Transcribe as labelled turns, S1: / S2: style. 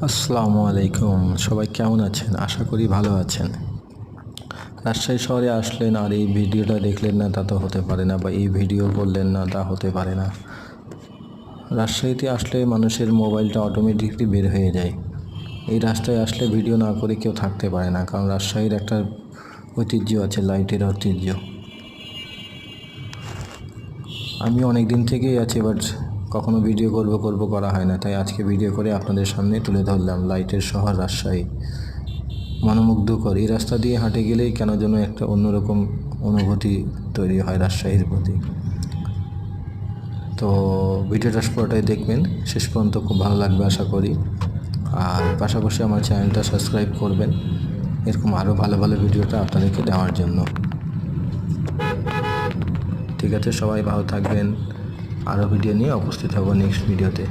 S1: আসসালামু আলাইকুম, সবাই কেমন আছেন? আশা করি ভালো আছেন। রাজশাহী শহরে আসলেন আর এই ভিডিওটা দেখলেন না তা তো হতে পারে না, বা এই ভিডিও করলেন না তা হতে পারে না। রাজশাহীতে আসলে মানুষের মোবাইলটা অটোমেটিকলি বের হয়ে যায়। এই রাস্তায় আসলে ভিডিও না করে কেউ থাকতে পারে না, কারণ রাজশাহীর একটা ঐতিহ্য আছে, লাইটের ঐতিহ্য। আমি অনেক দিন থেকেই আছি, বাট কখনো ভিডিও করব করা হয় না, তাই আজকে ভিডিও করে আপনাদের সামনে তুলে ধরলাম লাইটের শহর রাজশাহী। মনোমুগ্ধকর এই রাস্তা দিয়ে হাঁটে গেলেই কেন যেন একটা অন্যরকম অনুভূতি তৈরি হয় রাজশাহীর প্রতি। তো ভিডিওটা পুরোটাই দেখবেন, শেষ পর্যন্ত খুব ভালো লাগবে আশা করি। আর পাশাপাশি আমার চ্যানেলটা সাবস্ক্রাইব করবেন এরকম আরও ভালো ভালো ভিডিওটা আপনাদেরকে দেওয়ার জন্য। ঠিক আছে, সবাই ভালো থাকবেন। আরও ভিডিও নিয়ে উপস্থিত হব নেক্সট ভিডিওতে।